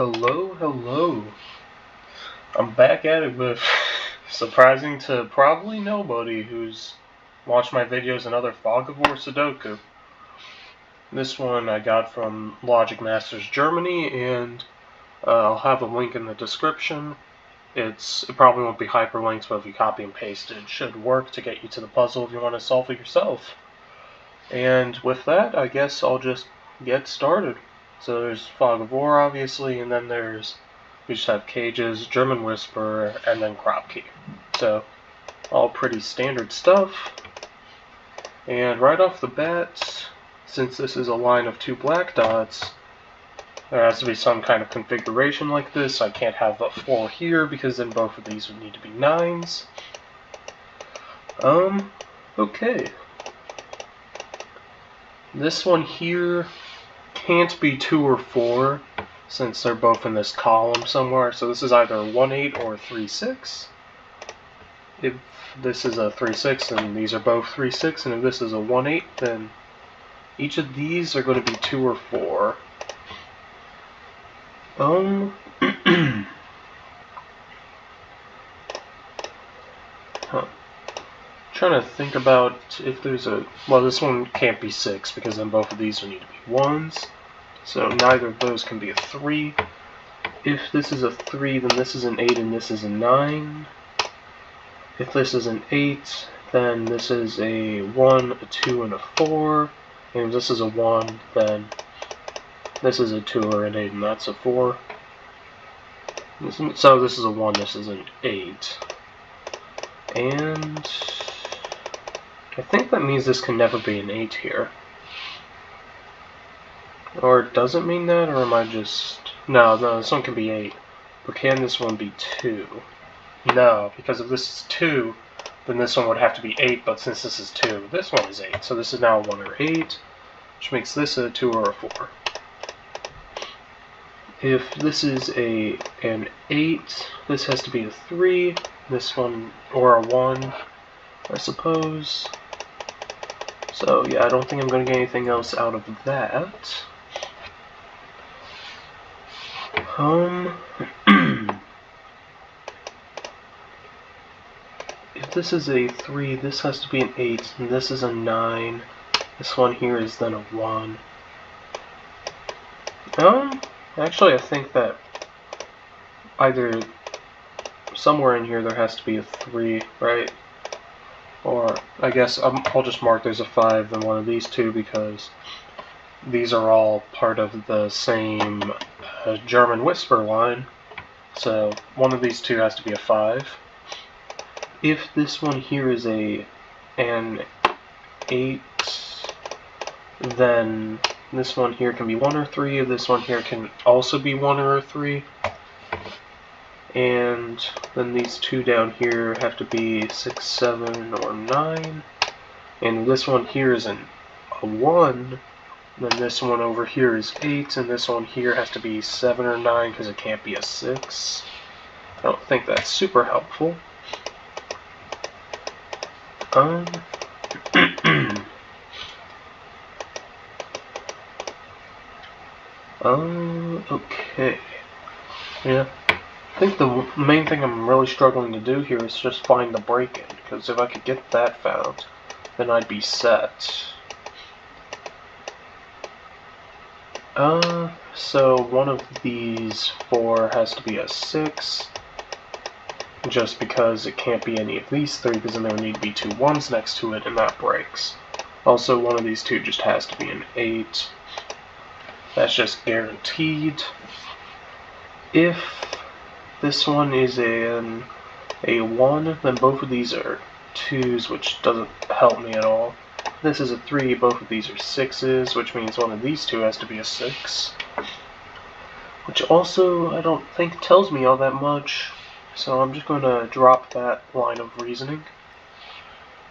Hello, hello. I'm back at it with surprising to probably nobody who's watched my videos and other Foggin Dots Sudoku. This one I got from logicmastersgermany, and I'll have a link in the description. It probably won't be hyperlinks, but if you copy and paste it should work to get you to the puzzle if you want to solve it yourself. And with that, I guess I'll just get started. So there's Fog of War, obviously, and then we just have cages, German Whisperer, and then crop key. So all pretty standard stuff. And right off the bat, since this is a line of 2 black dots, there has to be some kind of configuration like this. I can't have a 4 here because then both of these would need to be 9s. Okay. This one here can't be 2 or 4 since they're both in this column somewhere. So this is either 1-8 or 3-6. If this is a 3-6, then these are both 3-6, and if this is a 1-8, then each of these are going to be 2 or 4. Trying to think about if there's a... Well, this one can't be 6 because then both of these will need to be 1s. So neither of those can be a 3. If this is a 3, then this is an 8 and this is a 9. If this is an 8, then this is a 1, a 2, and a 4. And if this is a 1, then this is a 2 or an 8, and that's a 4. So this is a 1, this is an 8. And I think that means this can never be an 8 here. Or does it mean that, or am I just... No, this one can be 8. But can this one be 2? No, because if this is 2, then this one would have to be 8, but since this is 2, this one is 8. So this is now a 1 or 8, which makes this a 2 or a 4. If this is an 8, this has to be a 3, this one, or a 1, I suppose. So yeah, I don't think I'm going to get anything else out of that. If this is a 3, this has to be an 8, and this is a 9. This one here is then a 1. Actually I think that either somewhere in here there has to be a 3, right? Or I guess I'll just mark there's a 5 in one of these two because these are all part of the same German Whisper line. So one of these two has to be a 5. If this one here is an 8, then this one here can be 1 or 3. This one here can also be 1 or a 3. And then these two down here have to be 6, 7, or 9. And this one here is a 1. Then this one over here is 8, and this one here has to be 7 or 9 because it can't be a 6. I don't think that's super helpful. Okay. Yeah. I think the main thing I'm really struggling to do here is just find the break-in, because if I could get that found, then I'd be set. So one of these 4 has to be a 6, just because it can't be any of these 3, because then there would need to be 2 1s next to it, and that breaks. Also, one of these 2 just has to be an 8. That's just guaranteed. If this one is a 1, then both of these are 2s, which doesn't help me at all. This is a 3, both of these are 6s, which means one of these 2 has to be a 6. Which also, I don't think tells me all that much, so I'm just going to drop that line of reasoning.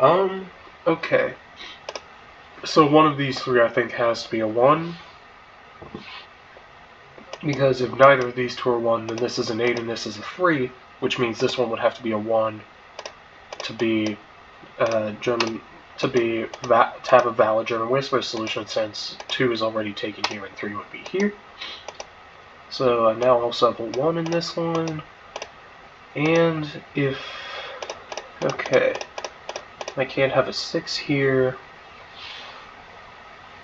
Okay. So one of these 3 I think has to be a 1. Because if neither of these 2 are 1, then this is an 8 and this is a 3, which means this one would have to be a 1 to be to have a valid German Whisper solution, since 2 is already taken here and 3 would be here. So I now also have a 1 in this one. And if... okay. I can't have a 6 here.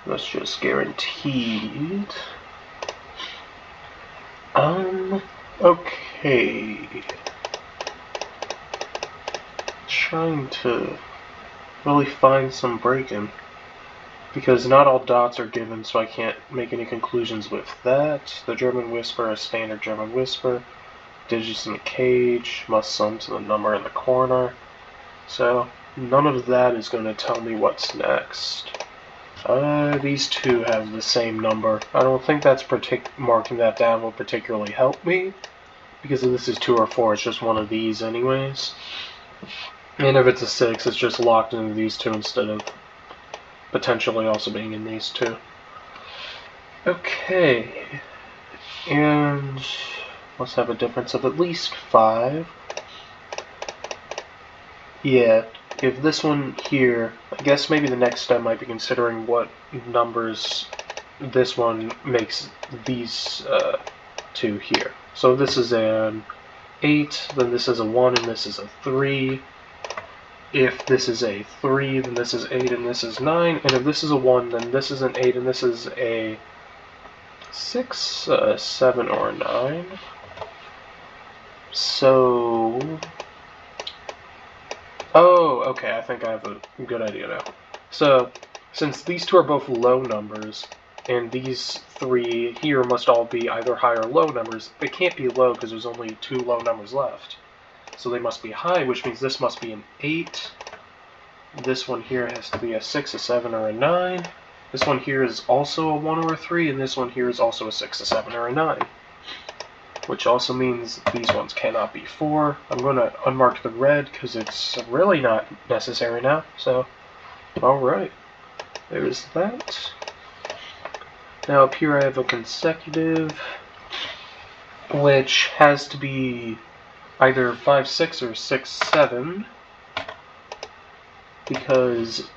That's just guaranteed. Okay. Trying to really find some break-in. Because not all dots are given, so I can't make any conclusions with that. The German Whisper, a standard German Whisper. Digits in the cage, must sum to the number in the corner. So, none of that is going to tell me what's next. These two have the same number. I don't think that's marking that down will particularly help me. Because if this is 2 or 4, it's just one of these anyways. And if it's a 6, it's just locked into these two instead of potentially also being in these two. Okay. And let's have a difference of at least 5. Yeah, if this one here, I guess maybe the next step might be considering what numbers this one makes these two here. So this is an 8, then this is a 1, and this is a 3. If this is a 3, then this is 8, and this is 9. And if this is a 1, then this is an 8, and this is a 6, 7, or 9. So... oh, okay, I think I have a good idea now. So, since these two are both low numbers, and these 3 here must all be either high or low numbers, they can't be low because there's only 2 low numbers left. So they must be high, which means this must be an 8. This one here has to be a 6, a 7, or a 9. This one here is also a 1 or a 3, and this one here is also a 6, a 7, or a 9. Which also means these ones cannot be 4. I'm going to unmark the red because it's really not necessary now. So, alright. There's that. Now up here I have a consecutive, which has to be either 5, 6, or 6, 7, because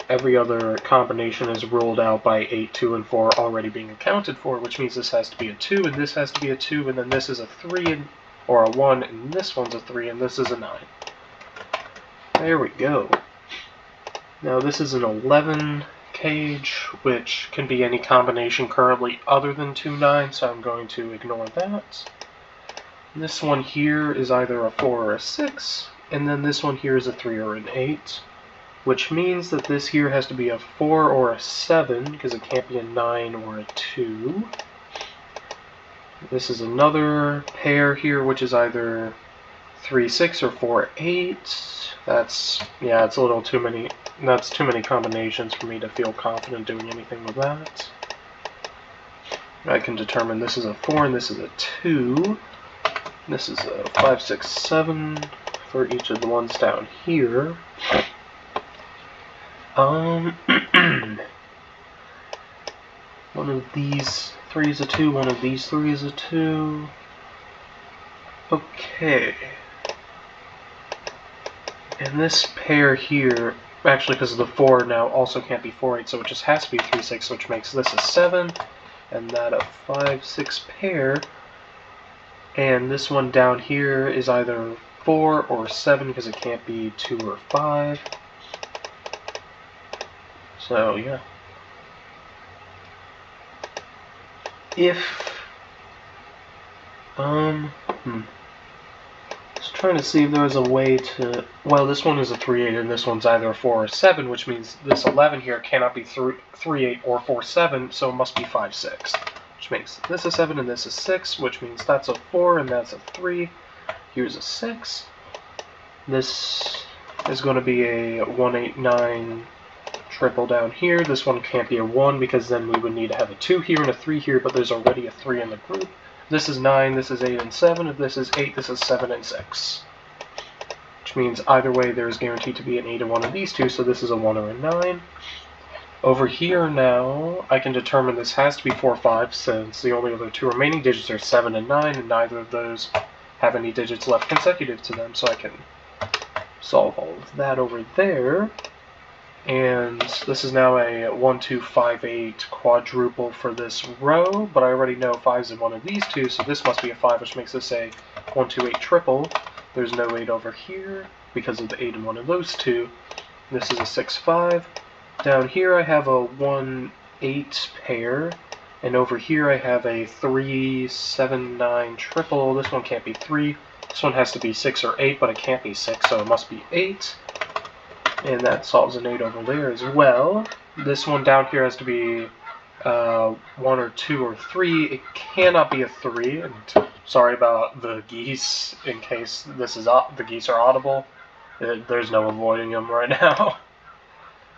every other combination is ruled out by 8, 2, and 4 already being accounted for, which means this has to be a 2, and this has to be a 2, and then this is a 3, or a 1, and this one's a 3, and this is a 9. There we go. Now this is an 11 cage, which can be any combination currently other than 2, 9, so I'm going to ignore that. This one here is either a 4 or a 6, and then this one here is a 3 or an 8, which means that this here has to be a 4 or a 7, because it can't be a 9 or a 2. This is another pair here, which is either 3, 6, or 4, 8. That's, yeah, it's a little too many, that's too many combinations for me to feel confident doing anything with that. I can determine this is a 4 and this is a 2. This is a 5, 6, 7 for each of the ones down here. One of these 3 is a 2, one of these 3 is a 2. Okay. And this pair here, actually because of the 4 now also can't be 4, 8, so it just has to be 3, 6, which makes this a 7, and that a 5, 6 pair. And this one down here is either 4 or 7 because it can't be 2 or 5. So, yeah. If... just trying to see if there was a way to... well, this one is a 3, 8, and this one's either a 4 or 7, which means this 11 here cannot be 3, 8, or 4, 7, so it must be 5, 6. Which makes this a 7 and this a 6, which means that's a 4 and that's a 3. Here's a 6. This is going to be a 1, 8, 9 triple down here. This one can't be a 1 because then we would need to have a 2 here and a 3 here, but there's already a 3 in the group. This is 9, this is 8 and 7. If this is 8, this is 7 and 6. Which means either way there is guaranteed to be an 8 in one of these two, so this is a 1 or a 9. Over here now, I can determine this has to be 4, 5, since the only other 2 remaining digits are 7 and 9, and neither of those have any digits left consecutive to them, so I can solve all of that over there. And this is now a 1, 2, 5, 8 quadruple for this row, but I already know 5's in one of these two, so this must be a 5, which makes this a 1, 2, 8 triple. There's no 8 over here because of the 8 in one of those two. This is a 6, 5. Down here I have a 1, 8 pair, and over here I have a 3, 7, 9 triple. This one can't be 3. This one has to be 6 or 8, but it can't be 6, so it must be 8. And that solves an 8 over there as well. This one down here has to be 1 or 2 or 3. It cannot be a 3. And sorry about the geese, in case this is the geese are audible. There's no avoiding them right now.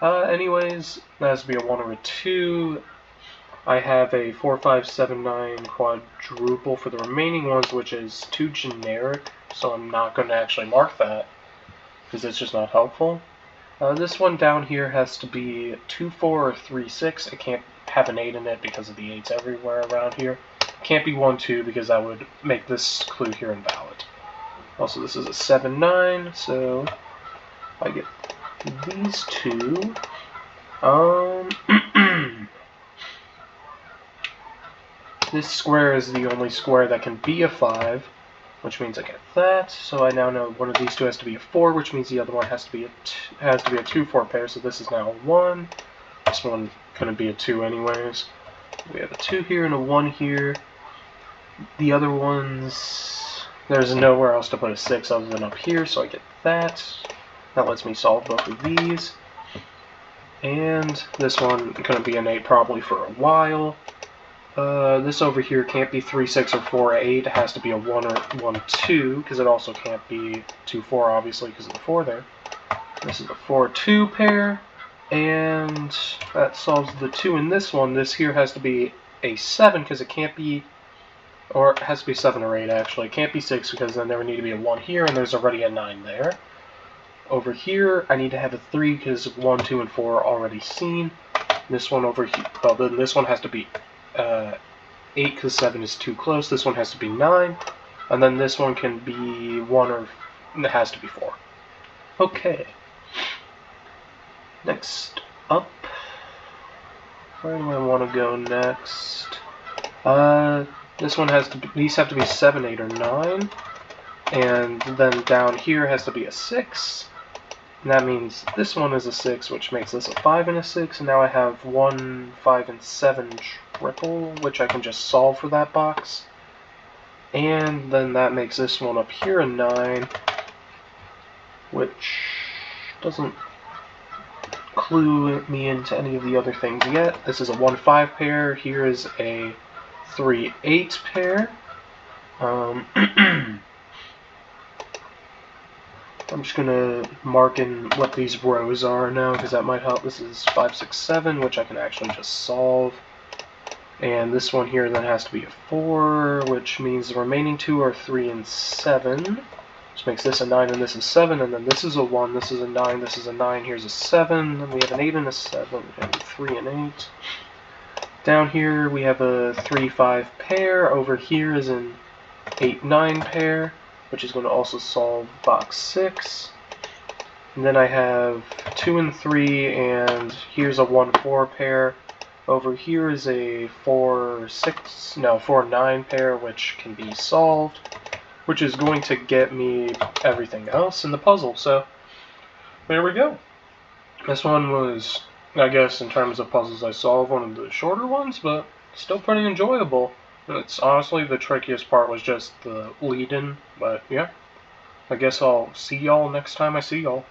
Anyways, that has to be a 1 or a 2. I have a 4, 5, 7, 9 quadruple for the remaining ones, which is too generic, so I'm not going to actually mark that, because it's just not helpful. This one down here has to be 2, 4, or 3, 6. It can't have an 8 in it because of the 8s everywhere around here. It can't be 1, 2 because that would make this clue here invalid. Also, this is a 7, 9, so I get these two. This square is the only square that can be a 5. Which means I get that, so I now know one of these two has to be a 4, which means the other one has to be a 2, 4 pair, so this is now a 1. This one couldn't be a 2 anyways. We have a 2 here and a 1 here. The other ones, there's nowhere else to put a 6 other than up here, so I get that. That lets me solve both of these. And this one couldn't be an 8 probably for a while. This over here can't be 3, 6, or 4, 8. It has to be a 1 or 1, 2, because it also can't be 2, 4, obviously, because of the 4 there. This is a 4, 2 pair, and that solves the 2 in this one. This here has to be a 7, because it can't be, or it has to be 7 or 8, actually. It can't be 6, because then there would need to be a 1 here, and there's already a 9 there. Over here, I need to have a 3, because 1, 2, and 4 are already seen. This one over here, well, then this one has to be 8 because 7 is too close. This one has to be 9. And then this one can be 1 or it has to be 4. Okay. Next up. Where do I want to go next? This one has to be, these have to be 7, 8, or 9. And then down here has to be a 6. And that means this one is a 6, which makes this a 5 and a 6. And now I have 1, 5, and 7 triple, which I can just solve for that box. And then that makes this one up here a 9, which doesn't clue me into any of the other things yet. This is a 1, 5 pair. Here is a 3, 8 pair. I'm just going to mark in what these rows are now, because that might help. This is 5, 6, 7, which I can actually just solve. And this one here then has to be a 4, which means the remaining two are 3 and 7. Which makes this a 9 and this is 7, and then this is a 1, this is a 9, this is a 9, here's a 7, and we have an 8 and a 7, and 3 and 8. Down here we have a 3, 5 pair. Over here is an 8, 9 pair, which is going to also solve box 6. And then I have 2 and 3, and here's a 1, 4 pair. Over here is a 4, 9 pair, which can be solved, which is going to get me everything else in the puzzle. So there we go. This one was, I guess, in terms of puzzles I solved, one of the shorter ones, but still pretty enjoyable. It's honestly the trickiest part was just the lead-in, but yeah. I guess I'll see y'all next time I see y'all.